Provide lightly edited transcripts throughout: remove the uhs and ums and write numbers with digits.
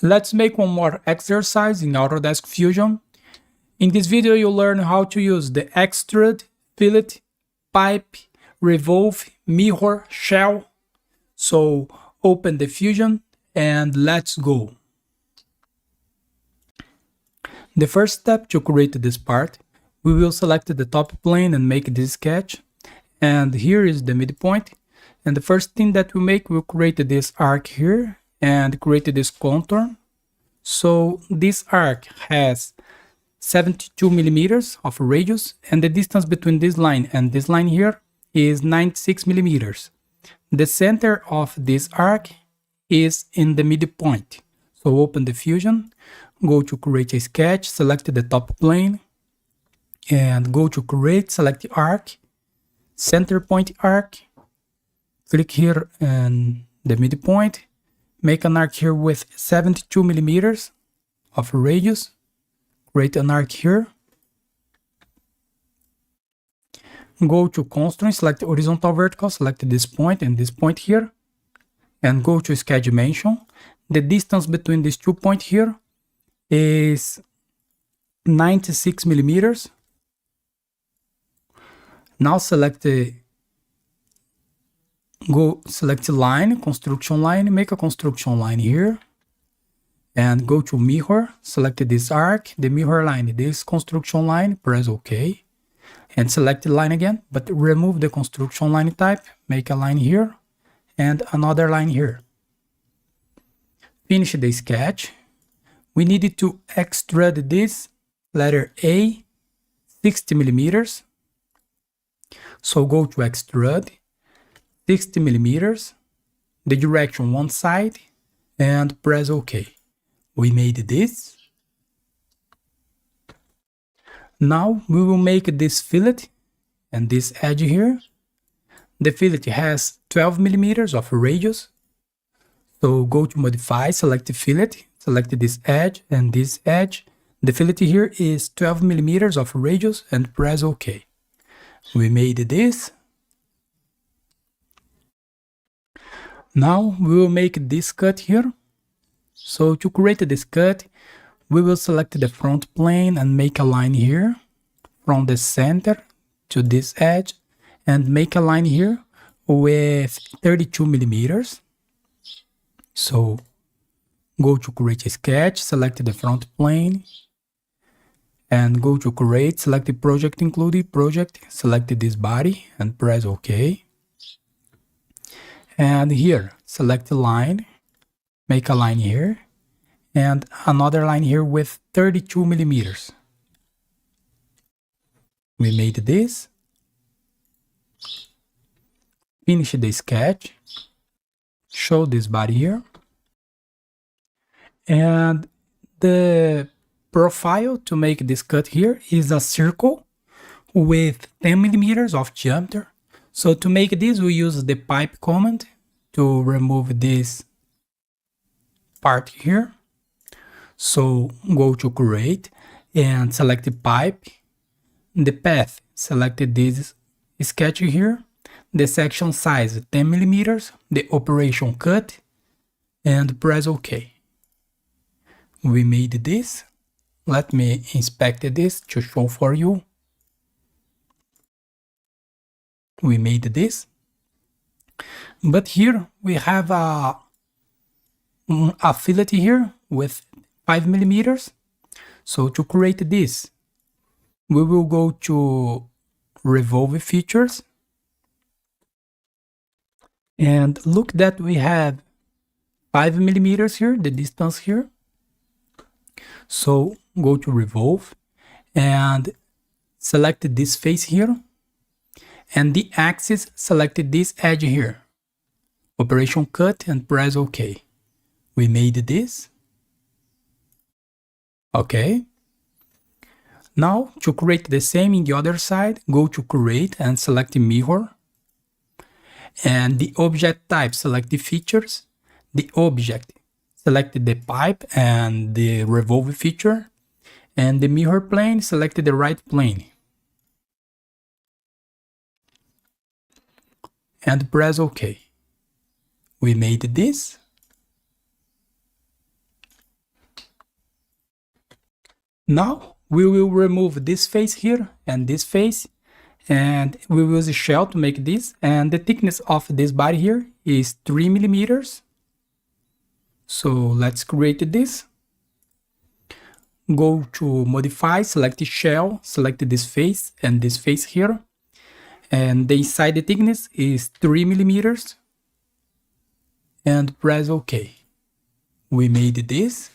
Let's make one more exercise in Autodesk Fusion. In this video, you'll learn how to use the extrude, fillet, pipe, revolve, mirror, shell. So open the Fusion and let's go. The first step to create this part, we will select the top plane and make this sketch. And here is the midpoint. And the first thing that we make, we'll create this arc here and create this contour. So this arc has 72 millimeters of radius, and the distance between this line and this line here is 96 millimeters. The center of this arc is in the midpoint. So open the Fusion, go to create a sketch, select the top plane, and go to create, select the arc, center point arc, click here and the midpoint, make an arc here with 72 millimeters of radius, create an arc here, go to constraint, select horizontal vertical, select this point and this point here, and go to sketch dimension. The distance between these 2 points here is 96 millimeters. Now select the line, construction line, make a construction line here, and go to mirror, select this arc, the mirror line, this construction line, press OK, and select the line again, but remove the construction line type, make a line here, and another line here. Finish the sketch. We needed to extrude this letter A 60 millimeters. So go to extrude, 60 millimeters, the direction one side, and press OK. We made this. Now we will make this fillet and this edge here. The fillet has 12 millimeters of radius. So go to modify, select the fillet, select this edge and this edge. The fillet here is 12 millimeters of radius and press OK. We made this. Now we will make this cut here. So to create this cut, we will select the front plane and make a line here from the center to this edge and make a line here with 32 millimeters. So go to create a sketch, select the front plane, and go to create, select the project included, project, select this body and press OK. And here, select the line, make a line here, and another line here with 32 millimeters. We made this. Finish the sketch, show this body here. And the profile to make this cut here is a circle with 10 millimeters of diameter. So to make this, we use the pipe command to remove this part here. So go to create and select the pipe, the path, select this sketch here, the section size 10 millimeters, the operation cut, and press OK. We made this. Let me inspect this to show for you. We made this. But here we have a fillet here with 5 millimeters. So to create this, we will go to Revolve features. And look that we have 5 millimeters here, the distance here. So go to Revolve and select this face here. And the axis, select this edge here. Operation cut and press OK. We made this. OK. Now to create the same in the other side, go to create and select the mirror. And the object type, select the features. The object, select the pipe and the revolve feature. And the mirror plane, select the right plane. And press OK. We made this. Now we will remove this face here and this face, and we will use a shell to make this, and the thickness of this body here is 3 millimeters. So let's create this. Go to modify, select shell, select this face and this face here, and the inside the thickness is 3 millimeters, and press OK. We made this.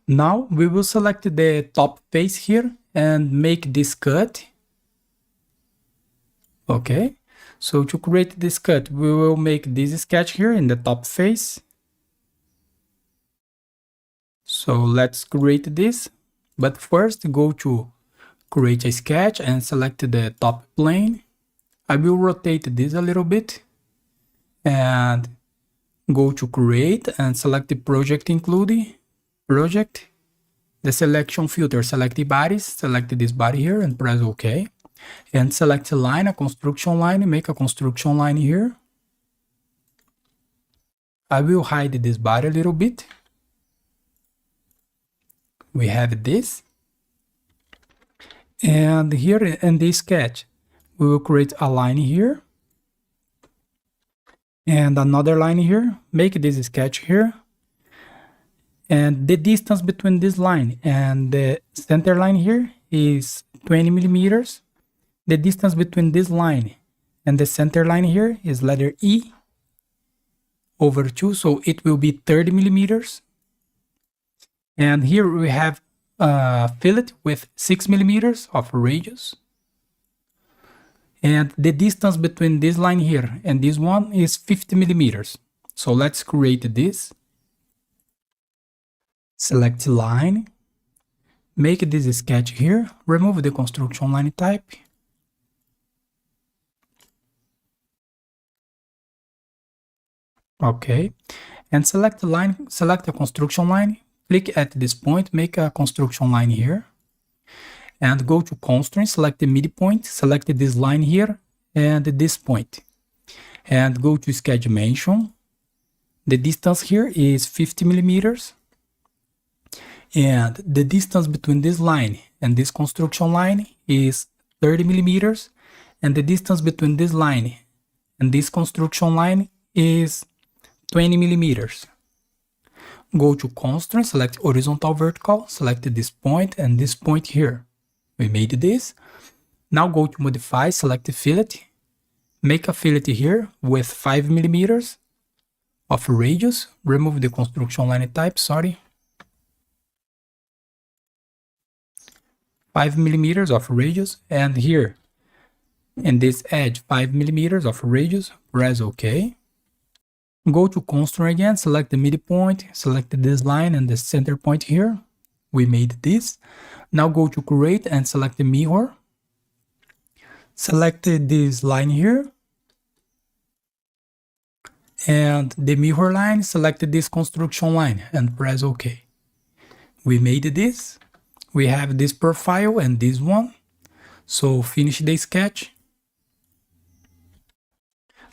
Now we will select the top face here and make this cut. Okay, so to create this cut, we will make this sketch here in the top face. So let's create this, but first go to create a sketch and select the top plane. I will rotate this a little bit and go to create and select the project include project, the selection filter, select the bodies, select this body here and press OK, and select a line, a construction line, make a construction line here. I will hide this body a little bit. We have this, and here in this sketch we will create a line here and another line here. Make this sketch here, and the distance between this line and the center line here is 20 millimeters. The distance between this line and the center line here is letter E over 2, so it will be 30 millimeters. And here we have a fillet with 6 millimeters of radius. And the distance between this line here and this one is 50 millimeters. So let's create this. Select line, make this sketch here, remove the construction line type. Okay, and select the line, select the construction line. Click at this point, make a construction line here, and go to constraint, select the midpoint, select this line here and this point, and go to sketch dimension. The distance here is 50 millimeters, and the distance between this line and this construction line is 30 millimeters, and the distance between this line and this construction line is 20 millimeters. Go to constraint, select horizontal vertical, select this point and this point here. We made this. Now go to modify, select the fillet, make a fillet here with 5 millimeters of radius, remove the construction line type, 5 millimeters of radius, and here in this edge 5 millimeters of radius, press OK. Go to constraint again, select the midpoint, select this line and the center point here. We made this. Now go to create and select the mirror. Select this line here. And the mirror line, select this construction line and press OK. We made this. We have this profile and this one. So finish the sketch.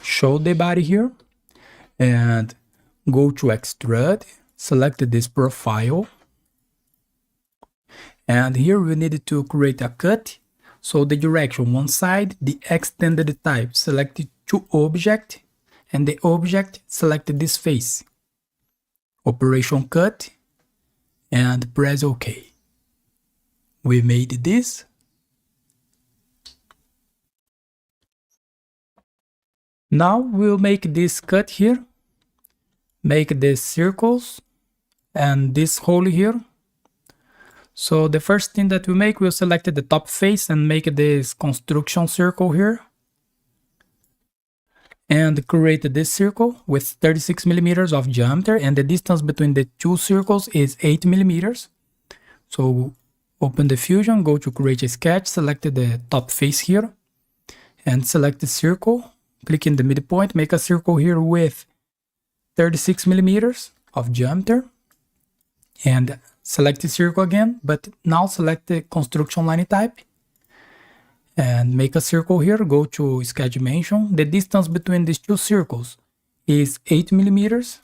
Show the body here. And go to extrude, select this profile, and here we need to create a cut. So the direction one side, the extended type, select to object, and the object select this face. Operation cut, and press OK. We made this. Now we'll make this cut here. Make these circles and this hole here. So the first thing that we make, we'll select the top face and make this construction circle here. And create this circle with 36 millimeters of diameter, and the distance between the two circles is 8 millimeters. So open the Fusion, go to create a sketch, select the top face here, and select the circle. Click in the midpoint, make a circle here with 36 millimeters of diameter, and select the circle again, but now select the construction line type and make a circle here. Go to sketch dimension. The distance between these two circles is 8 millimeters.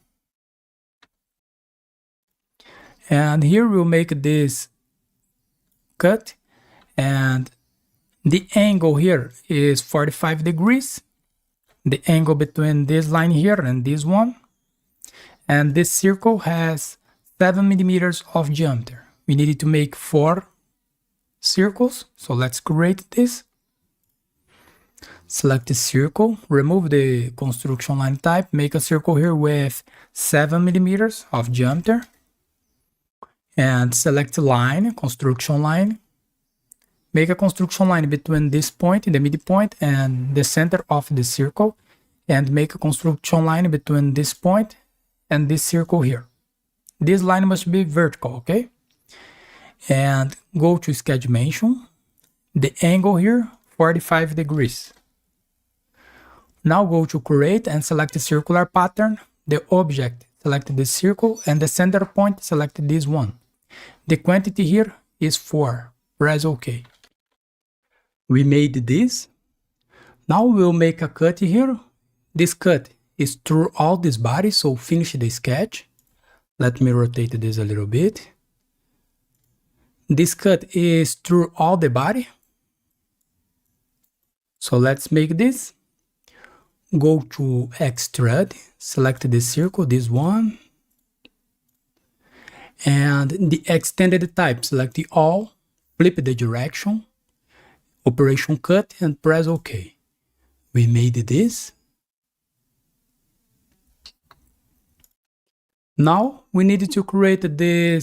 And here we'll make this cut, and the angle here is 45 degrees. The angle between this line here and this one. And this circle has 7 millimeters of diameter. We needed to make 4 circles, so let's create this. Select the circle, remove the construction line type, make a circle here with 7 millimeters of diameter, and select line, construction line. Make a construction line between this point, the midpoint, and the center of the circle, and make a construction line between this point and this circle here. This line must be vertical, okay? And go to sketch dimension, the angle here, 45 degrees. Now go to create and select the circular pattern, the object, select the circle, and the center point, select this one. The quantity here is 4, press OK. We made this. Now we'll make a cut here. This cut is through all this body, so finish the sketch. Let me rotate this a little bit. This cut is through all the body. So let's make this. Go to extrude, select the circle, this one. And the extended type, select the all, flip the direction, operation cut, and press OK. We made this. Now we need to create the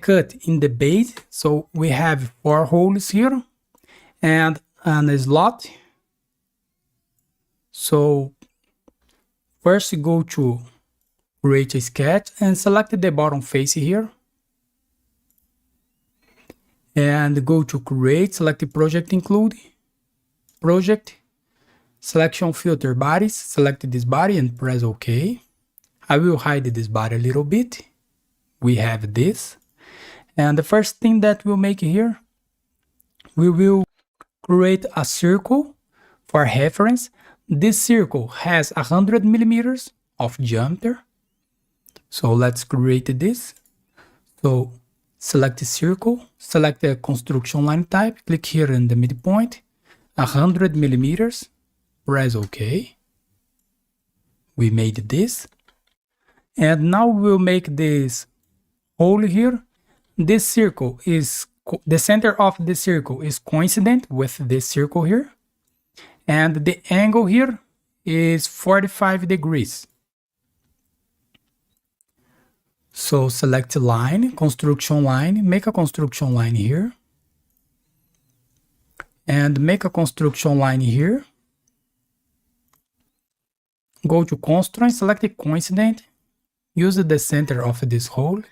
cut in the base. So we have 4 holes here and a slot. So first go to create a sketch and select the bottom face here. And go to create, select the project include, project, selection filter bodies, select this body and press OK. I will hide this body a little bit. We have this. And the first thing that we'll make here, we will create a circle for reference. This circle has 100 millimeters of diameter. So let's create this. So select the circle, select the construction line type, click here in the midpoint, 100 millimeters, press OK. We made this. And now we'll make this hole here. This circle is, the center of the circle is coincident with this circle here. And the angle here is 45 degrees. So select line, construction line, make a construction line here. And make a construction line here. Go to constraint, select the coincident. Use the center of this hole.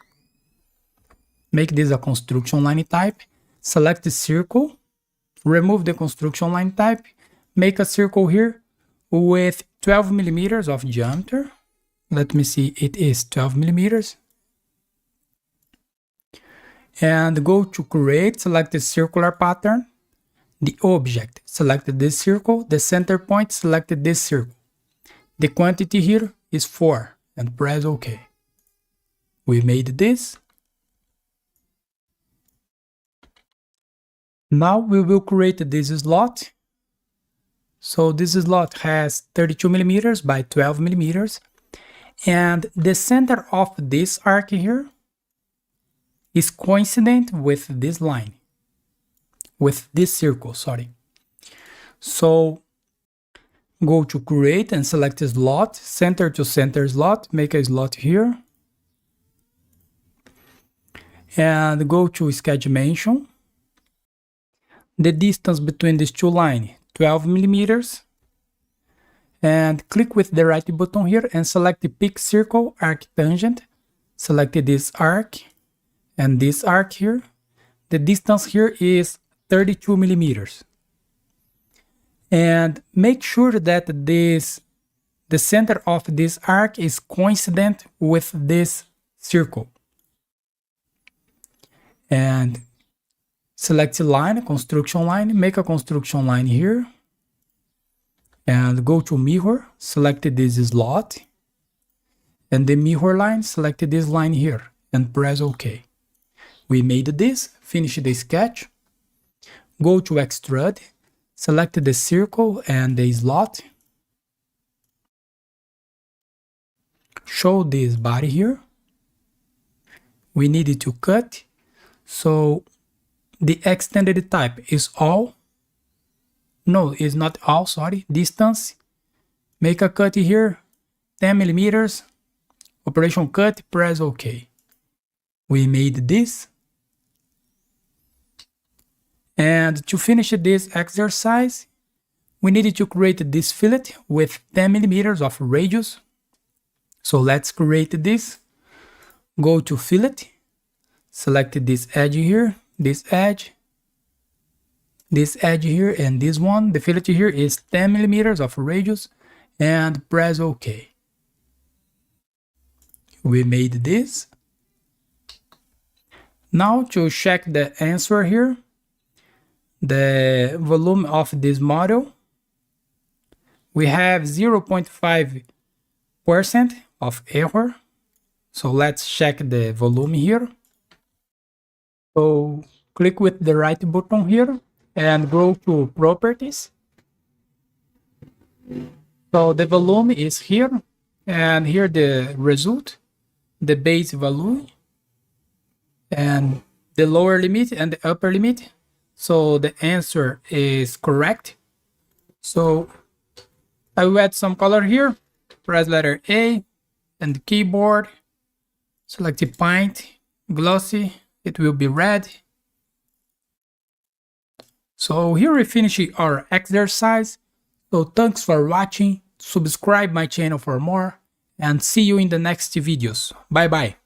Make this a construction line type. Select the circle. Remove the construction line type. Make a circle here with 12 millimeters of diameter. Let me see, it is 12 millimeters. And go to create, select the circular pattern. The object, select this circle. The center point, select this circle. The quantity here is 4 and press OK. We made this. Now we will create this slot. So this slot has 32 millimeters by 12 millimeters. And the center of this arc here is coincident with this line. With this circle, sorry. So go to create and select a slot, center to center slot, make a slot here. And go to sketch dimension. The distance between these two lines, 12 millimeters. And click with the right button here and select the pick circle, arc tangent. Select this arc and this arc here. The distance here is 32 millimeters. And make sure that the center of this arc is coincident with this circle. And select line, construction line, make a construction line here. And go to mirror, select this slot. And the mirror line, select this line here and press OK. We made this, finish the sketch. Go to extrude, select the circle and the slot. Show this body here. We need it to cut. So the extended type is all. No, it's not all, sorry. Distance. Make a cut here, 10 millimeters. Operation cut, press OK. We made this. And to finish this exercise, we needed to create this fillet with 10 millimeters of radius. So let's create this. Go to fillet, select this edge here, this edge here, and this one. The fillet here is 10 millimeters of radius, and press OK. We made this. Now to check the answer here, the volume of this model, we have 0.5% of error. So let's check the volume here. So click with the right button here and go to properties. So the volume is here, and here the result, the base value, and the lower limit and the upper limit. So the answer is correct. So I will add some color here. Press letter A and the keyboard. Select the paint, glossy. It will be red. So here we finish our exercise. So thanks for watching. Subscribe my channel for more, and see you in the next videos. Bye bye.